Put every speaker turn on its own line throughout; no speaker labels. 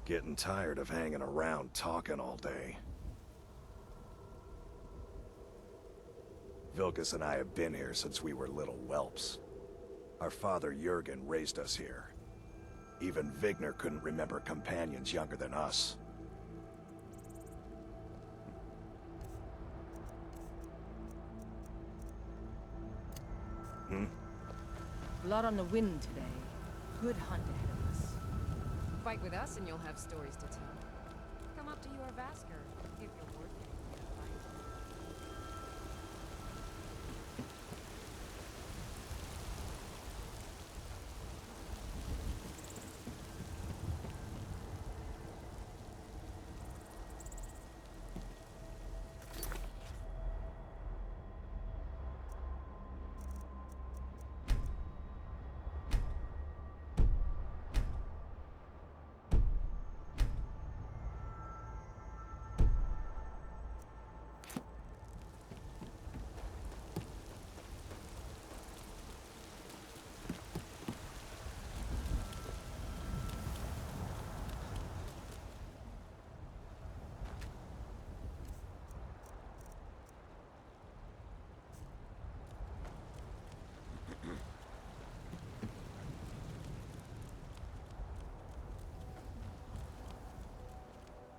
Getting tired of hanging around talking all day. Vilkas and I have been here since we were little whelps. Our father Jurgen raised us here. Even Vigner couldn't remember companions younger than us.
Blood on the wind today. Good hunt ahead of us.
Fight with us and you'll have stories to tell. Come up to your Vasker, if you're worth it.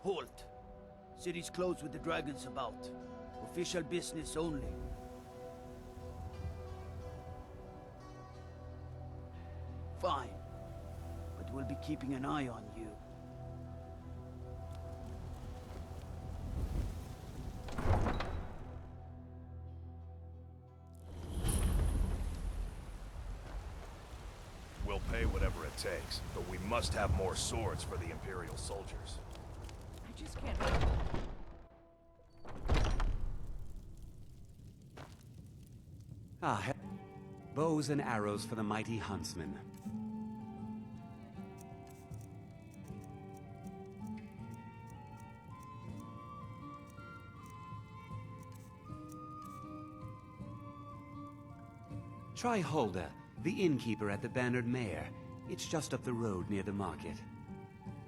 Halt! City's closed with the dragons about. Official business only. Fine. But we'll be keeping an eye on you.
We'll pay whatever it takes, but we must have more swords for the Imperial soldiers.
I just can't...
Bows and arrows for the mighty huntsman. Try Hulda, the innkeeper at the Bannered Mare. It's just up the road near the market.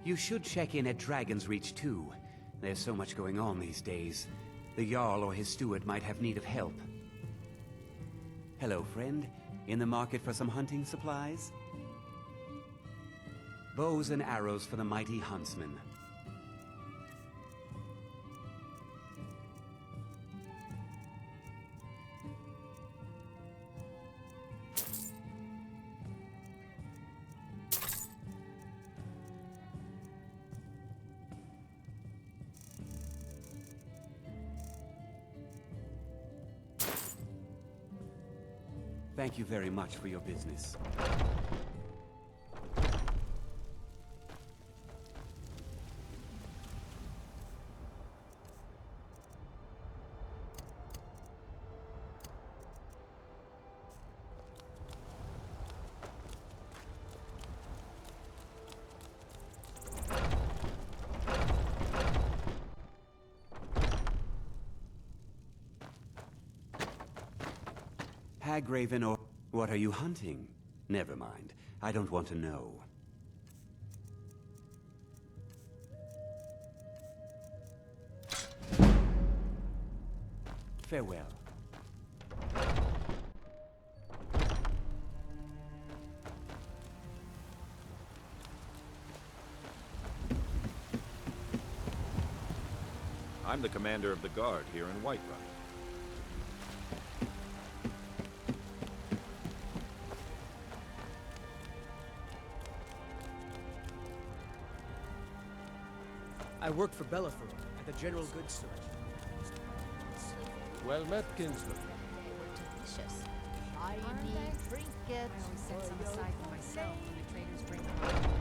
You should check in at Dragon's Reach too. There's so much going on these days. The Jarl or his steward might have need of help. Hello, friend. In the market for some hunting supplies? Bows and arrows for the mighty huntsman. Thank you very much for your business. Hagraven or... What are you hunting? Never mind. I don't want to know. Farewell.
I'm the commander of the guard here in Whiterun.
I work for Bellefor at the General Goods Store.
Well met, kinsman.
Delicious.
Aren't
Shiny
they?
trinkets.
I always set some aside for myself when the traders bring them.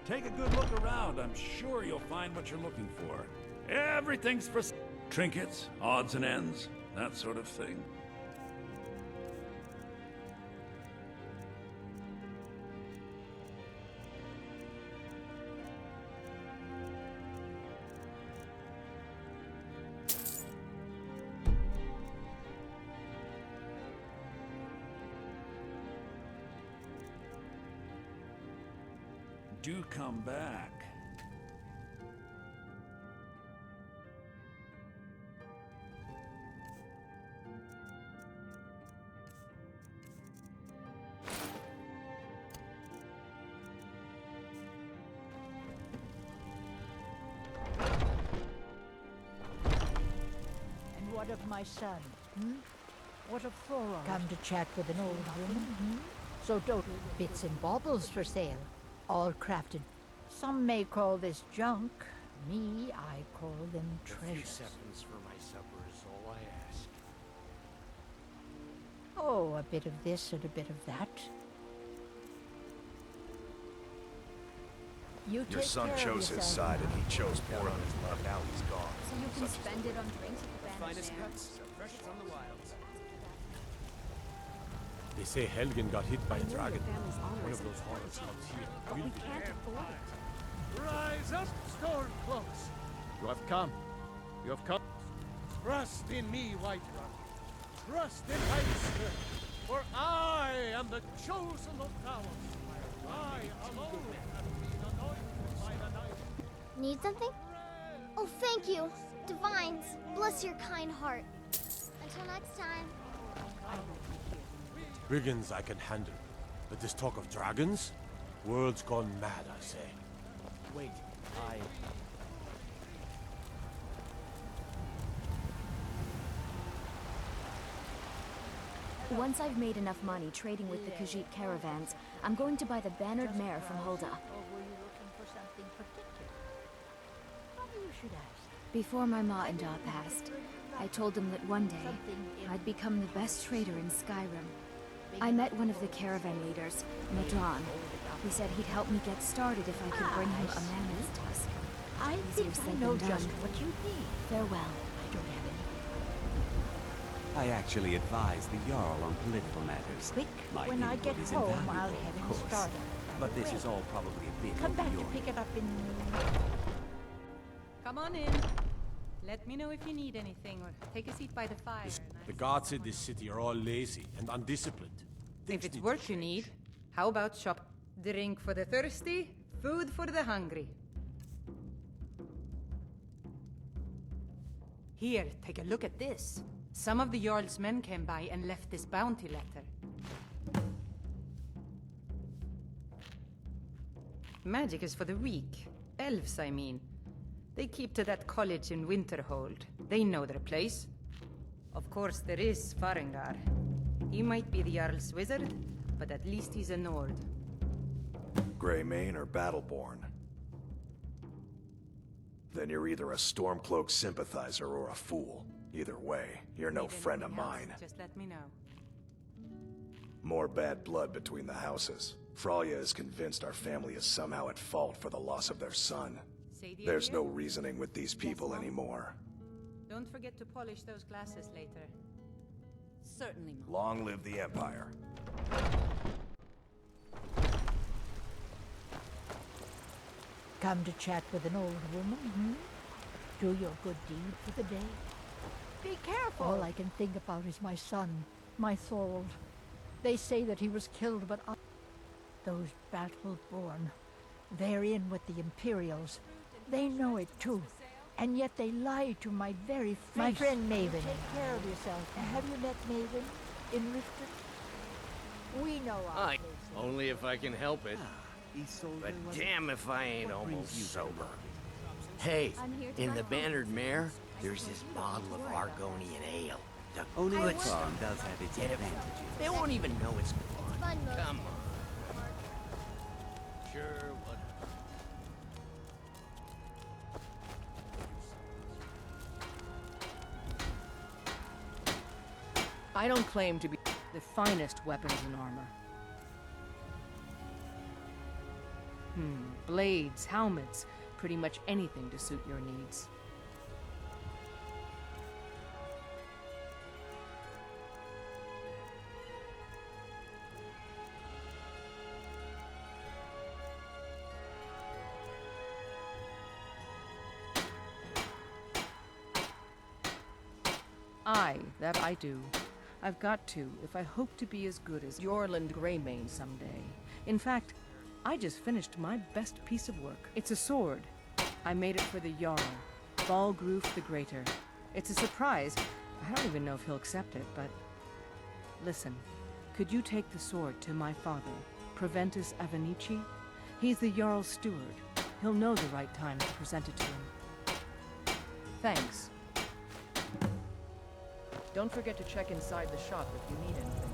Take a good look around. I'm sure you'll find what you're looking for. Everything's for trinkets, odds and ends, that sort of thing. Do come back.
What of my son? What of Thorod? Come to chat with an old woman? So don't bits and baubles for sale, all crafted. Some may call this junk. Me, I call them treasures.
Seconds for my supper is all I ask.
Oh, a bit of this and a bit of that. You
Your
take
son
care of
chose his
yourself.
side and he chose poorly. Now he's gone.
So you can spend it on drinks at the
Finest
Banner
cuts, fresh from the wilds.
They say Helgen got hit by a dragon. One of those horror
But
scouts here.
we can't afford it.
Rise up, Stormcloaks! You have come. You have come. Trust in me, Whiterun. Trust in my strength. For I am the chosen of Talos. I alone have been anointed by the night.
Need something? Oh, thank you. Divines, bless your kind heart. Until next time.
Brigands I can handle. But this talk of dragons? World's gone mad, I say.
Wait,
Once I've made enough money trading with the Khajiit caravans, I'm going to buy the bannered mare from Hulda.
Or were you looking for something particular? Probably you should ask.
Before my ma and Da passed, I told them that one day I'd become the best trader in Skyrim. I met one of the caravan leaders, Madron. He said he'd help me get started if I could bring him a mammoth's tusk.
I
Easier
think I
said
know
than
just
done.
what you need.
Farewell.
I don't have any.
I actually advise the Jarl on political matters.
Quick,
My
when I
input
get
is
home,
invaluable,
I'll
of
have him
course.
started.
But this is all probably a bit
Come
over
back to
your
pick it up in...
Come on in. Let me know if you need anything, or take a seat by the fire.
The guards in this city are all lazy and undisciplined.
If
Things
it's
need to
work you
change.
need, how about shop? Drink for the thirsty, food for the hungry. Here, take a look at this. Some of the Jarl's men came by and left this bounty letter. Magic is for the weak. Elves, I mean. They keep to that college in Winterhold. They know their place. Of course, there is Farengar. He might be the Jarl's wizard, but at least he's a Nord.
Greymane or Battleborn? Then you're either a Stormcloak sympathizer or a fool. Either way, you're no
Need
friend of
anything else,
mine.
Just let me know.
More bad blood between the houses. Fralya is convinced our family is somehow at fault for the loss of their son.
Sadie
There's
here?
no reasoning with these people anymore.
Don't forget to polish those glasses later.
Certainly, Mom.
Long live the Empire.
Come to chat with an old woman, Do your good deed for the day. Be careful! All I can think about is my son, my Thorold. They say that he was killed, but those Battle-born, they're in with the Imperials. They know it too. And yet they lie to my very face. My friend Maven. Take care of yourself. Have you met Maven in Riften? We know our places.
Only if I can help it. But damn if I ain't almost sober. Hey, in the Bannered Mare, there's this bottle of Argonian ale. The
Owning a
good
farm
stuff.
does have its
Get it?
advantages.
They won't even know it's
Fun
gone.
mode.
Come on. Sure, what?
I don't claim to be the finest weapons and armor. Blades, helmets, pretty much anything to suit your needs. That I do. I've got to, if I hope to be as good as Yorland Greymane someday. In fact, I just finished my best piece of work. It's a sword. I made it for the Jarl, Balgroof the Greater. It's a surprise. I don't even know if he'll accept it, but... Listen, could you take the sword to my father, Proventus Avenici? He's the Jarl's steward. He'll know the right time to present it to him. Thanks. Don't forget to check inside the shop if you need anything.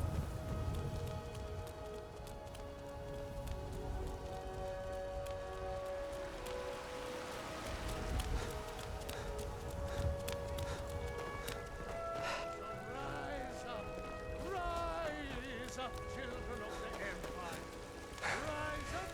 Rise up, children of the Empire! Rise up,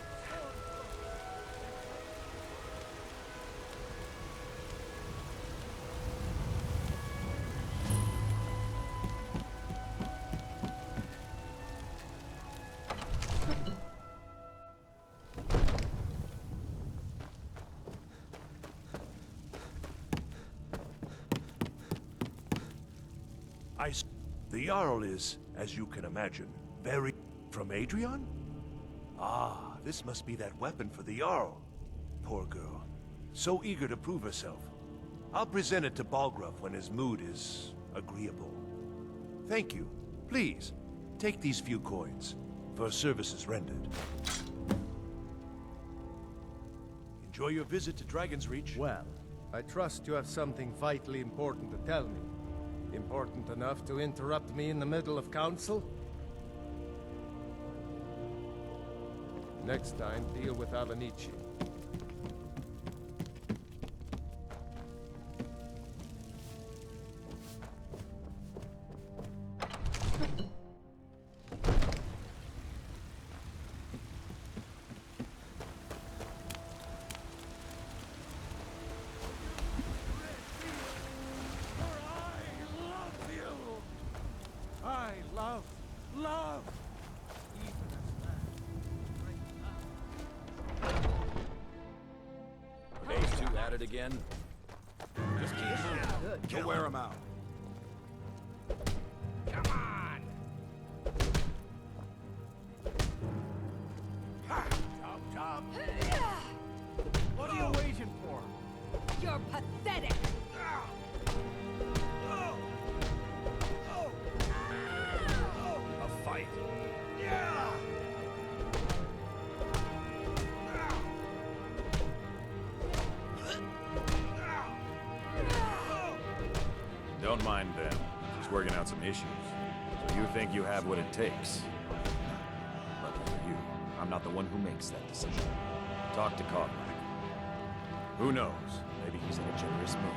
The Jarl is, as you can imagine, very... From Adrian? Ah, this must be that weapon for the Jarl. Poor girl. So eager to prove herself. I'll present it to Balgruuf when his mood is agreeable. Thank you. Please, take these few coins for services rendered. Enjoy your visit to Dragon's Reach.
Well, I trust you have something vitally important to tell me. Important enough to interrupt me in the middle of council? Next time, deal with Avenici. Love!
Are those two at it again? Just keep moving. Go wear them out.
Come on! Jump, jump! What are you waiting for?
You're pathetic!
A fight. Don't mind them. Just working out some issues. So you think you have what it takes? Lucky for you, I'm not the one who makes that decision. Talk to Kovrak. Who knows? Maybe he's in a generous mood.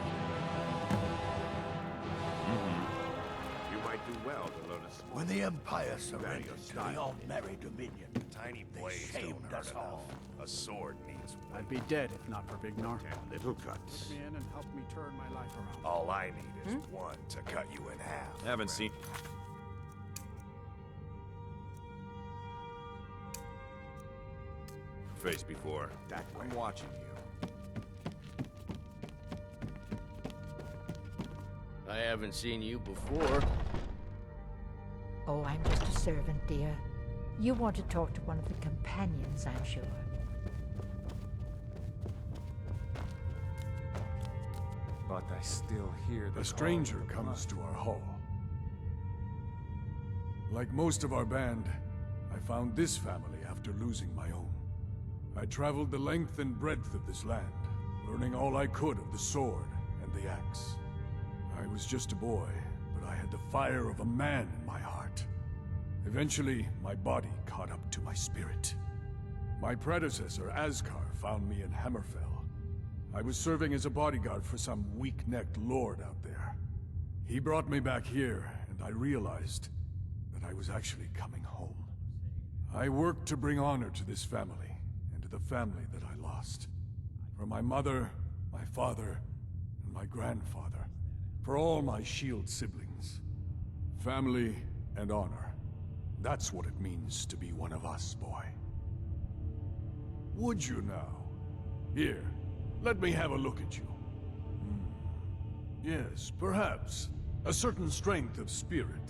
You might do well to learn a small... When the Empire surrendered to the all-merry Dominion,
Tiny blades
shamed
don't hurt
us
enough.
all.
A sword needs
I'd be dead if not for Vignar.
Little cuts.
Put me in and help me turn my life around.
All I need is one to cut you in half.
Haven't seen... face before.
That way.
I'm watching you.
I haven't seen you before.
Oh, I'm just a servant, dear. You want to talk to one of the companions, I'm sure.
But I still hear the
A stranger comes to our hall. Like most of our band, I found this family after losing my own. I traveled the length and breadth of this land, learning all I could of the sword and the axe. I was just a boy, but I had the fire of a man in my heart. Eventually, my body caught up to my spirit. My predecessor, Askar, found me in Hammerfell. I was serving as a bodyguard for some weak-necked lord out there. He brought me back here, and I realized that I was actually coming home. I worked to bring honor to this family, and to the family that I lost. For my mother, my father, and my grandfather. For all my shield siblings. Family and honor. That's what it means to be one of us, boy. Would you now? Here, let me have a look at you. Yes, perhaps. A certain strength of spirit.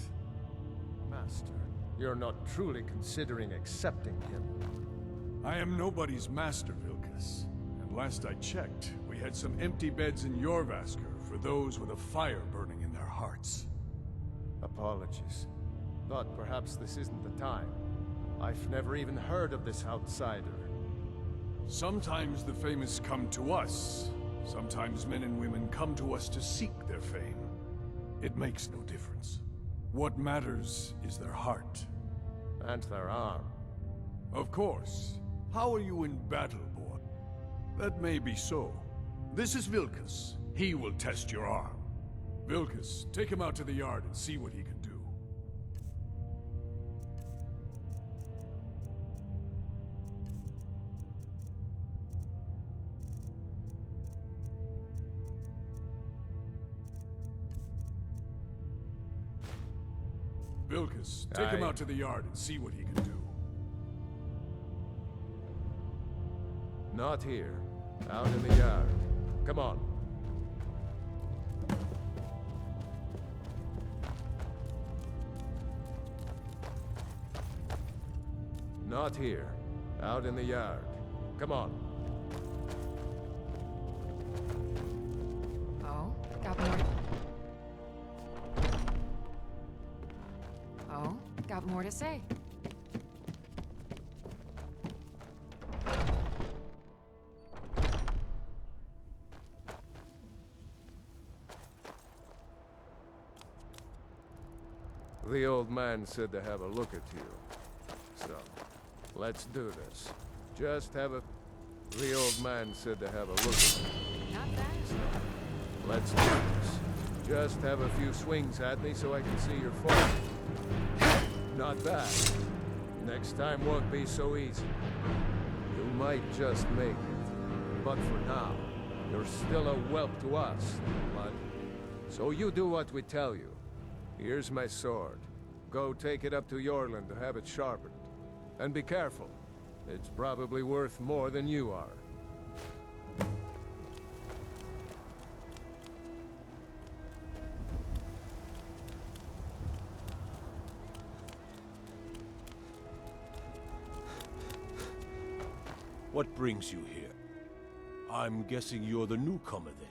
Master, you're not truly considering accepting him.
I am nobody's master, Vilkas. And last I checked, we had some empty beds in Jorvaskr for those with a fire burning in their hearts.
Apologies. But perhaps this isn't the time. I've never even heard of this outsider.
Sometimes the famous come to us. Sometimes men and women come to us to seek their fame. It makes no difference. What matters is their heart.
And their arm.
Of course. How are you in battle, boy? That may be so. This is Vilkas. He will test your arm. Vilkas, take him out to the yard and see what he can do. Vilkas, take him out to the yard and see what he can do.
Not here. Out in the yard. Come on. Not here. Out in the yard. Come on.
Oh, got more to... Oh, got more to say.
The old man said to have a look at you. So, let's do this. Just have a... The old man said to have a look at you.
Not bad.
Let's do this. Just have a few swings at me so I can see your form. Not bad. Next time won't be so easy. You might just make it. But for now, you're still a whelp to us, bud. So you do what we tell you. Here's my sword. Go take it up to Yorland to have it sharpened. And be careful. It's probably worth more than you are.
What brings you here? I'm guessing you're the newcomer then.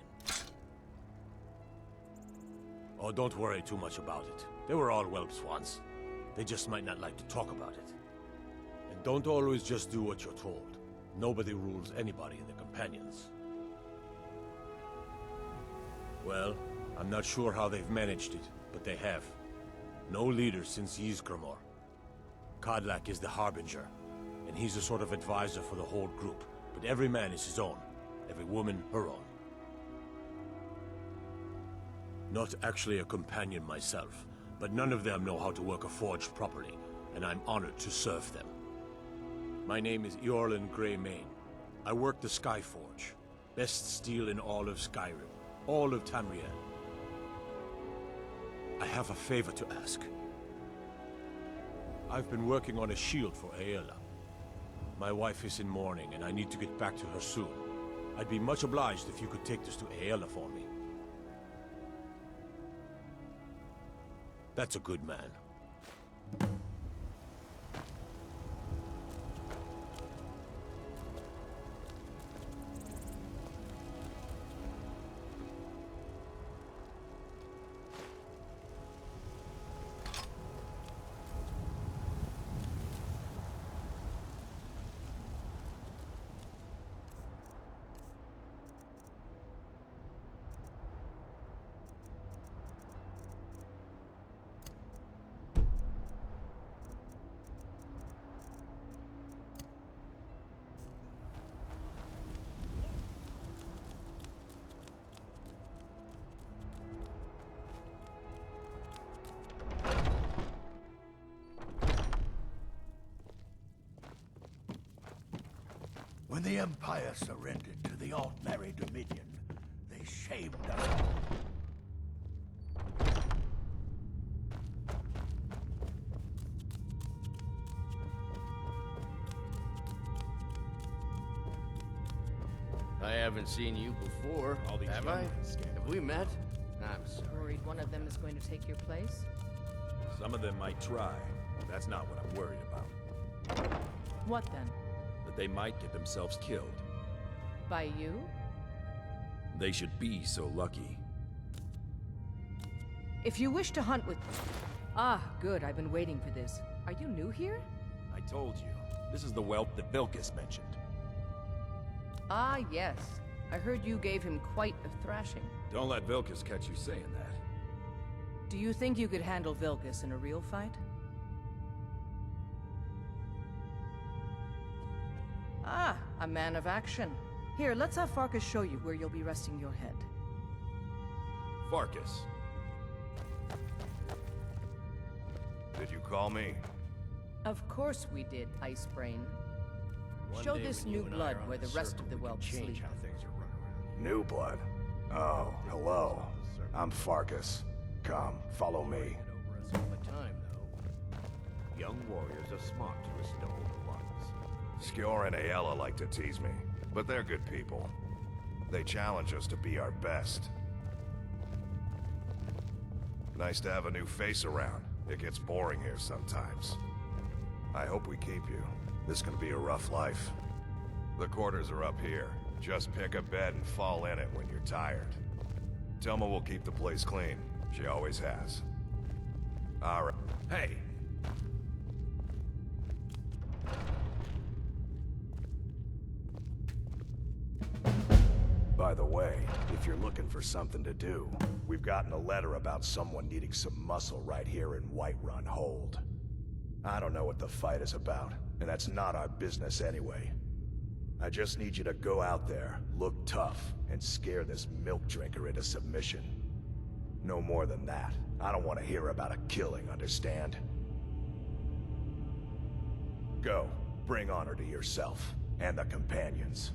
Oh, don't worry too much about it. They were all whelps once. They just might not like to talk about it. And don't always just do what you're told. Nobody rules anybody in the companions. Well, I'm not sure how they've managed it, but they have. No leader since Ysgramor. Kodlak is the Harbinger, and he's a sort of advisor for the whole group. But every man is his own. Every woman her own. Not actually a companion myself, but none of them know how to work a forge properly, and I'm honored to serve them. My name is Eorlin Greymane. I work the Skyforge. Best steel in all of Skyrim. All of Tamriel. I have a favor to ask. I've been working on a shield for Aela. My wife is in mourning, and I need to get back to her soon. I'd be much obliged if you could take this to Aela for me. That's a good man.
When the Empire surrendered to the Altmerry Dominion, they shamed us all.
I haven't seen you before, have I? Have we met? I'm sorry.
Worried one of them is going to take your place?
Some of them might try. But that's not what I'm worried about.
What then?
That they might get themselves killed.
By you?
They should be so lucky.
If you wish to hunt with... Ah, good. I've been waiting for this. Are you new here?
I told you. This is the whelp that Vilkas mentioned.
Ah, yes. I heard you gave him quite a thrashing.
Don't let Vilkas catch you saying that.
Do you think you could handle Vilgus in a real fight? Ah, a man of action. Here, let's have Farkas show you where you'll be resting your head.
Farkas. Did you call me?
Of course we did, Ice Brain.
One
Show
day
this
when you
new
and I
blood
are on
where the rest
circle,
of the
we can
whelps
change
sleep.
how things are run around.
New blood. Oh, hello. I'm Farkas. Come, follow me.
Get over us all the time, though.
Young warriors are smart to restore older ones.
Skjor and Aella like to tease me, but they're good people. They challenge us to be our best. Nice to have a new face around. It gets boring here sometimes. I hope we keep you. This can be a rough life. The quarters are up here. Just pick a bed and fall in it when you're tired. Thelma will keep the place clean. She always has. All right. Hey! By the way, if you're looking for something to do, we've gotten a letter about someone needing some muscle right here in Whiterun Hold. I don't know what the fight is about, and that's not our business anyway. I just need you to go out there, look tough, and scare this milk drinker into submission. No more than that. I don't want to hear about a killing, understand? Go. Bring honor to yourself, and the companions.